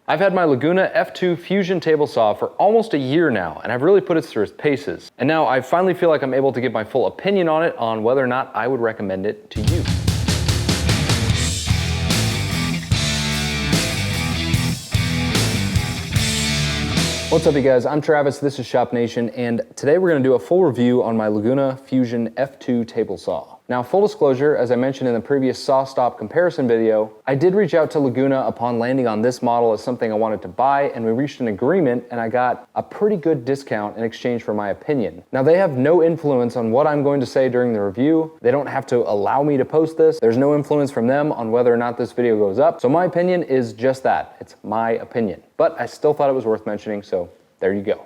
I've had my Laguna F2 Fusion table saw for almost a year now, and I've really put it through its paces. And now I finally feel like I'm able to give my full opinion on it, on whether or not I would recommend it to you. What's up you guys, I'm Travis, this is Shop Nation, and today we're going to do a full review on my Laguna Fusion F2 table saw. Now, full disclosure, as I mentioned in the previous Sawstop comparison video, I did reach out to Laguna upon landing on this model as something I wanted to buy, and we reached an agreement and I got a pretty good discount in exchange for my opinion. Now, they have no influence on what I'm going to say during the review. They don't have to allow me to post this. There's no influence from them on whether or not this video goes up. So my opinion is just that. It's my opinion. But I still thought it was worth mentioning, so there you go.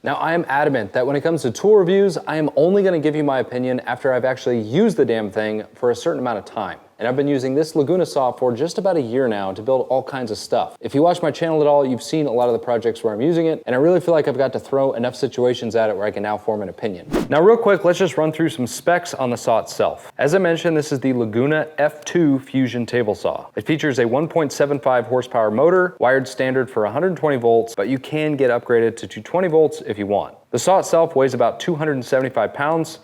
Now, I am adamant that when it comes to tool reviews, I am only going to give you my opinion after I've actually used the damn thing for a certain amount of time. And I've been using this Laguna saw for just about a year now to build all kinds of stuff. If you watch my channel at all, you've seen a lot of the projects where I'm using it, and I really feel like I've got to throw enough situations at it where I can now form an opinion. Now, real quick, let's just run through some specs on the saw itself. As I mentioned, this is the Laguna F2 Fusion table saw. It features a 1.75 horsepower motor, wired standard for 120 volts, but you can get upgraded to 220 volts if you want. The saw itself weighs about 275 pounds,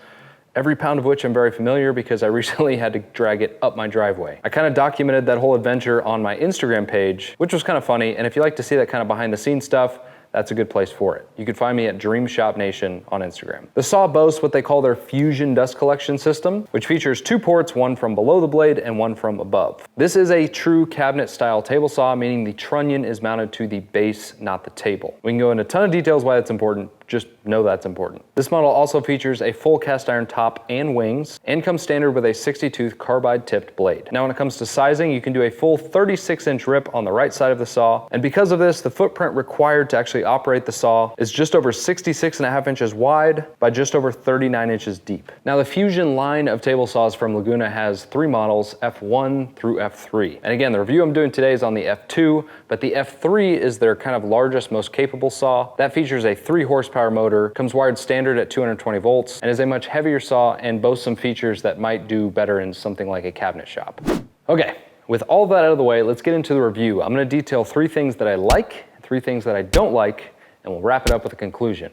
every pound of which I'm very familiar because I recently had to drag it up my driveway. I kind of documented that whole adventure on my Instagram page, which was kind of funny, and if you like to see that kind of behind the scenes stuff, that's a good place for it. You can find me at Dream Shop Nation on Instagram. The saw boasts what they call their Fusion dust collection system, which features two ports, one from below the blade and one from above. This is a true cabinet style table saw, meaning the trunnion is mounted to the base, not the table. We can go into a ton of details why that's important. Just know that's important. This model also features a full cast iron top and wings and comes standard with a 60-tooth carbide tipped blade. Now when it comes to sizing, you can do a full 36-inch rip on the right side of the saw, and because of this, the footprint required to actually operate the saw is just over 66.5 inches wide by just over 39 inches deep. Now the Fusion line of table saws from Laguna has three models, F1 through F3. And again, the review I'm doing today is on the F2, but the F3 is their kind of largest, most capable saw. That features a 3 horsepower motor, comes wired standard at 220 volts, and is a much heavier saw and boasts some features that might do better in something like a cabinet shop. Okay, with all that out of the way, let's get into the review. I'm going to detail 3 things that I like, 3 things that I don't like, and we'll wrap it up with a conclusion.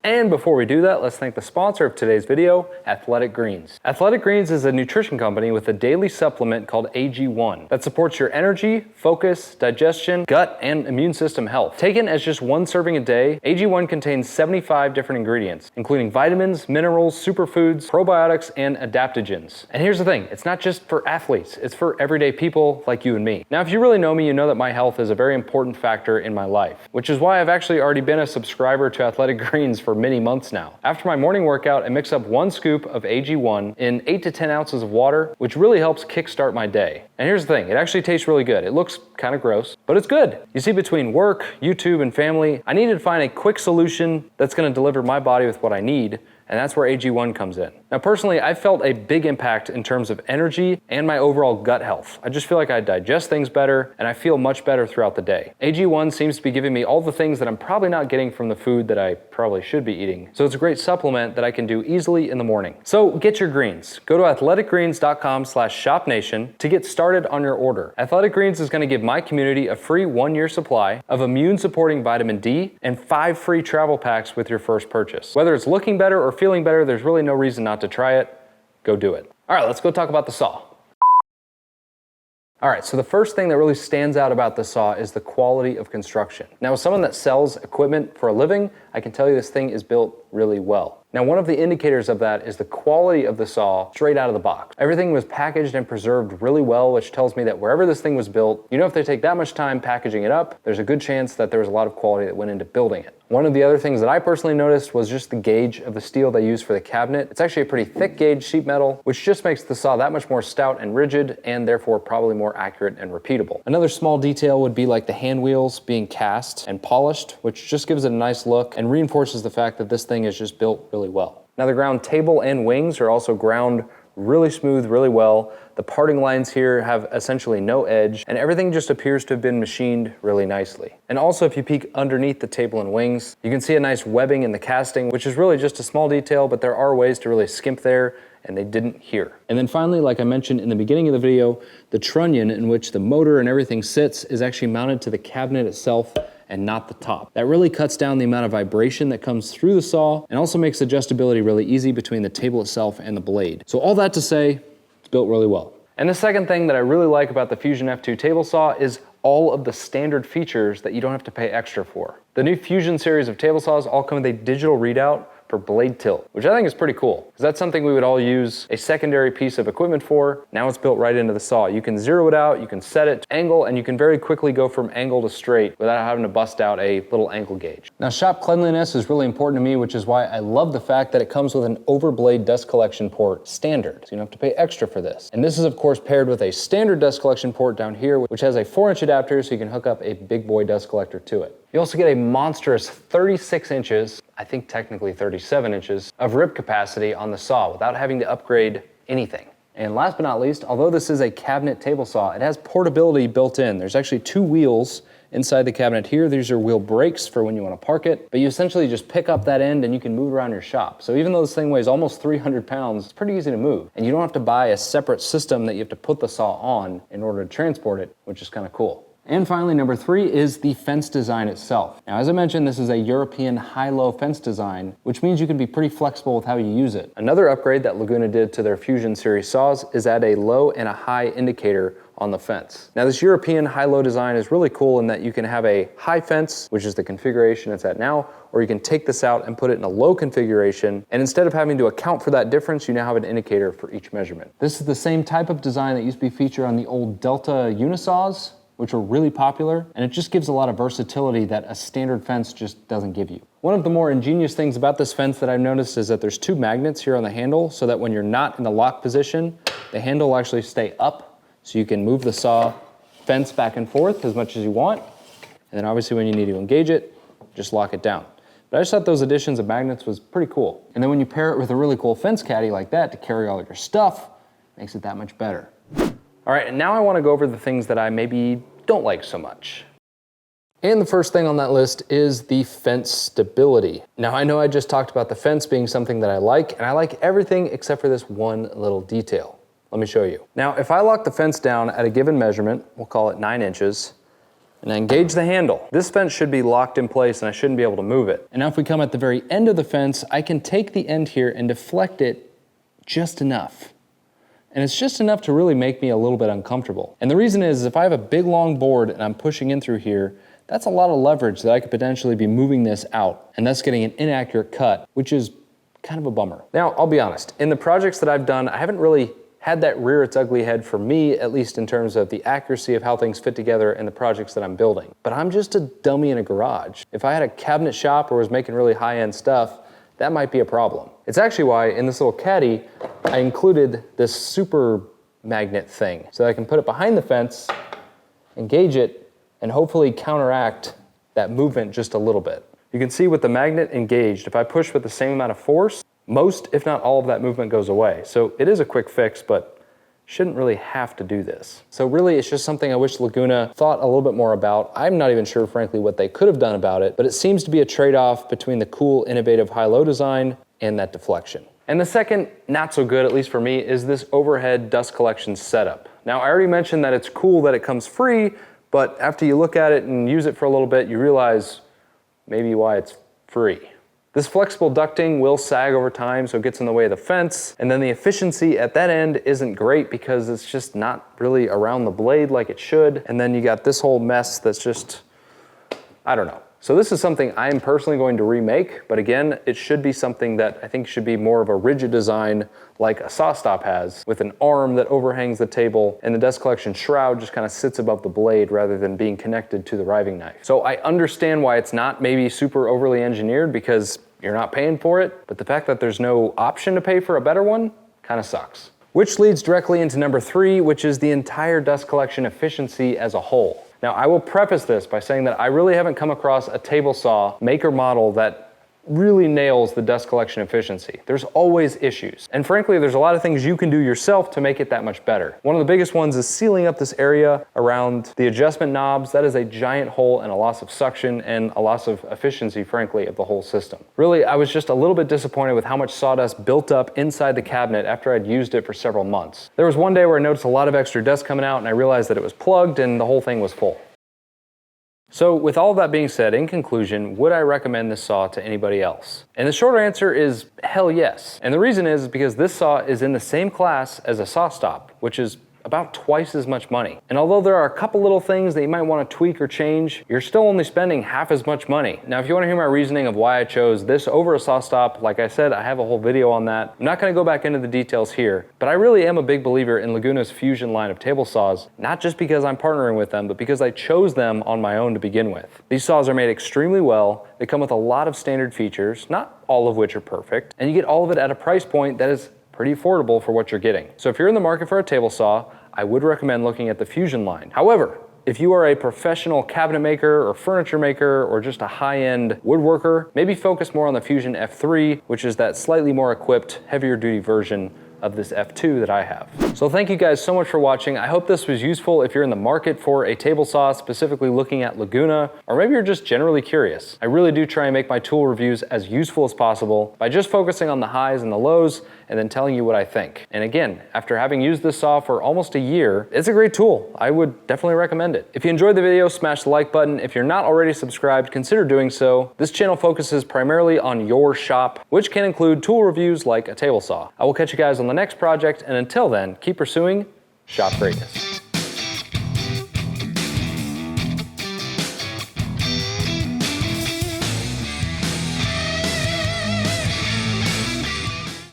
And before we do that, let's thank the sponsor of today's video, Athletic Greens. Athletic Greens is a nutrition company with a daily supplement called AG1 that supports your energy, focus, digestion, gut, and immune system health. Taken as just 1 serving a day, AG1 contains 75 different ingredients, including vitamins, minerals, superfoods, probiotics, and adaptogens. And here's the thing, it's not just for athletes, it's for everyday people like you and me. Now, if you really know me, you know that my health is a very important factor in my life, which is why I've actually already been a subscriber to Athletic Greens for many months now. After my morning workout, I mix up 1 scoop of AG1 in 8 to 10 ounces of water, which really helps kickstart my day. And here's the thing, it actually tastes really good. It looks kind of gross, but it's good. You see, between work, YouTube, and family, I needed to find a quick solution that's going to deliver my body with what I need, and that's where AG1 comes in. Now personally, I felt a big impact in terms of energy and my overall gut health. I just feel like I digest things better and I feel much better throughout the day. AG1 seems to be giving me all the things that I'm probably not getting from the food that I probably should be eating. So it's a great supplement that I can do easily in the morning. So get your greens. Go to athleticgreens.com/shopnation to get started on your order. Athletic Greens is going to give my community a free 1-year supply of immune supporting vitamin D and 5 free travel packs with your first purchase. Whether it's looking better or feeling better, there's really no reason not to try it. Go do it. All right, let's go talk about the saw. All right, so the first thing that really stands out about the saw is the quality of construction. Now, as someone that sells equipment for a living, I can tell you this thing is built really well. Now, one of the indicators of that is the quality of the saw straight out of the box. Everything was packaged and preserved really well, which tells me that wherever this thing was built, you know, if they take that much time packaging it up, there's a good chance that there was a lot of quality that went into building it. One of the other things that I personally noticed was just the gauge of the steel they used for the cabinet. It's actually a pretty thick gauge sheet metal, which just makes the saw that much more stout and rigid, and therefore probably more accurate and repeatable. Another small detail would be like the hand wheels being cast and polished, which just gives it a nice look and reinforces the fact that this thing is just built really well. Now, the ground table and wings are also ground really smooth, really well. The parting lines here have essentially no edge, and everything just appears to have been machined really nicely. And also, if you peek underneath the table and wings, you can see a nice webbing in the casting, which is really just a small detail, but there are ways to really skimp there, and they didn't here. And then finally, like I mentioned in the beginning of the video, the trunnion in which the motor and everything sits is actually mounted to the cabinet itself and not the top. That really cuts down the amount of vibration that comes through the saw and also makes adjustability really easy between the table itself and the blade. So all that to say, it's built really well. And the second thing that I really like about the Fusion F2 table saw is all of the standard features that you don't have to pay extra for. The new Fusion series of table saws all come with a digital readout for blade tilt, which I think is pretty cool, because that's something we would all use a secondary piece of equipment for. Now it's built right into the saw. You can zero it out, you can set it to angle, and you can very quickly go from angle to straight without having to bust out a little angle gauge. Now, shop cleanliness is really important to me, which is why I love the fact that it comes with an overblade dust collection port standard, so you don't have to pay extra for this. And this is of course paired with a standard dust collection port down here, which has a 4-inch adapter, so you can hook up a big boy dust collector to it. You also get a monstrous 36 inches, I think technically 37 inches, of rip capacity on the saw without having to upgrade anything. And last but not least, although this is a cabinet table saw, it has portability built in. There's actually 2 wheels inside the cabinet here. These are wheel brakes for when you want to park it, but you essentially just pick up that end and you can move around your shop. So even though this thing weighs almost 300 pounds, it's pretty easy to move. And you don't have to buy a separate system that you have to put the saw on in order to transport it, which is kind of cool. And finally, number 3 is the fence design itself. Now, as I mentioned, this is a European high-low fence design, which means you can be pretty flexible with how you use it. Another upgrade that Laguna did to their Fusion series saws is add a low and a high indicator on the fence. Now, this European high-low design is really cool in that you can have a high fence, which is the configuration it's at now, or you can take this out and put it in a low configuration, and instead of having to account for that difference, you now have an indicator for each measurement. This is the same type of design that used to be featured on the old Delta unisaws, which were really popular, and it just gives a lot of versatility that a standard fence just doesn't give you. One of the more ingenious things about this fence that I've noticed is that there's 2 magnets here on the handle, so that when you're not in the lock position, the handle will actually stay up, so you can move the saw fence back and forth as much as you want, and then obviously when you need to engage it, just lock it down. But I just thought those additions of magnets was pretty cool. And then when you pair it with a really cool fence caddy like that to carry all of your stuff, makes it that much better. All right, and now I want to go over the things that I maybe don't like so much. And the first thing on that list is the fence stability. Now, I know I just talked about the fence being something that I like, and I like everything except for this one little detail. Let me show you. Now, if I lock the fence down at a given measurement, we'll call it 9 inches, and I engage the handle, this fence should be locked in place and I shouldn't be able to move it. And now if we come at the very end of the fence, I can take the end here and deflect it just enough. And it's just enough to really make me a little bit uncomfortable. And the reason is if I have a big long board and I'm pushing in through here, that's a lot of leverage that I could potentially be moving this out, and that's getting an inaccurate cut, which is kind of a bummer. Now, I'll be honest, in the projects that I've done, I haven't really had that rear its ugly head for me, at least in terms of the accuracy of how things fit together in the projects that I'm building. But I'm just a dummy in a garage. If I had a cabinet shop or was making really high-end stuff, that might be a problem. It's actually why in this little caddy, I included this super magnet thing so that I can put it behind the fence, engage it, and hopefully counteract that movement just a little bit. You can see with the magnet engaged, if I push with the same amount of force, most, if not all of that movement goes away. So it is a quick fix, but shouldn't really have to do this. So really, it's just something I wish Laguna thought a little bit more about. I'm not even sure, frankly, what they could have done about it, but it seems to be a trade-off between the cool, innovative high-low design and that deflection. And the second, not so good, at least for me, is this overhead dust collection setup. Now, I already mentioned that it's cool that it comes free, but after you look at it and use it for a little bit, you realize maybe why it's free. This flexible ducting will sag over time, so it gets in the way of the fence, and then the efficiency at that end isn't great because it's just not really around the blade like it should, and then you got this whole mess that's just, I don't know. So this is something I'm personally going to remake, but again, it should be something that I think should be more of a rigid design like a Sawstop has, with an arm that overhangs the table, and the dust collection shroud just kind of sits above the blade rather than being connected to the riving knife. So I understand why it's not maybe super overly engineered because you're not paying for it, but the fact that there's no option to pay for a better one kind of sucks. Which leads directly into number 3, which is the entire dust collection efficiency as a whole. Now, I will preface this by saying that I really haven't come across a table saw make or model that really nails the dust collection efficiency. There's always issues. And frankly, there's a lot of things you can do yourself to make it that much better. One of the biggest ones is sealing up this area around the adjustment knobs. That is a giant hole and a loss of suction and a loss of efficiency, frankly, of the whole system. Really, I was just a little bit disappointed with how much sawdust built up inside the cabinet after I'd used it for several months. There was one day where I noticed a lot of extra dust coming out and I realized that it was plugged and the whole thing was full. So with all of that being said, in conclusion, would I recommend this saw to anybody else? And the short answer is hell yes. And the reason is because this saw is in the same class as a Sawstop, which is about twice as much money. And although there are a couple little things that you might want to tweak or change, you're still only spending half as much money. Now, if you want to hear my reasoning of why I chose this over a Sawstop, like I said, I have a whole video on that. I'm not going to go back into the details here, but I really am a big believer in Laguna's Fusion line of table saws, not just because I'm partnering with them, but because I chose them on my own to begin with. These saws are made extremely well. They come with a lot of standard features, not all of which are perfect, and you get all of it at a price point that is pretty affordable for what you're getting. So if you're in the market for a table saw, I would recommend looking at the Fusion line. However, if you are a professional cabinet maker or furniture maker or just a high-end woodworker, maybe focus more on the Fusion F3, which is that slightly more equipped, heavier duty version of this F2 that I have. So thank you guys so much for watching. I hope this was useful if you're in the market for a table saw, specifically looking at Laguna, or maybe you're just generally curious. I really do try and make my tool reviews as useful as possible by just focusing on the highs and the lows and then telling you what I think. And again, after having used this saw for almost a year, it's a great tool. I would definitely recommend it. If you enjoyed the video, smash the like button. If you're not already subscribed, consider doing so. This channel focuses primarily on your shop, which can include tool reviews like a table saw. I will catch you guys on the next project, and until then, keep pursuing shop greatness.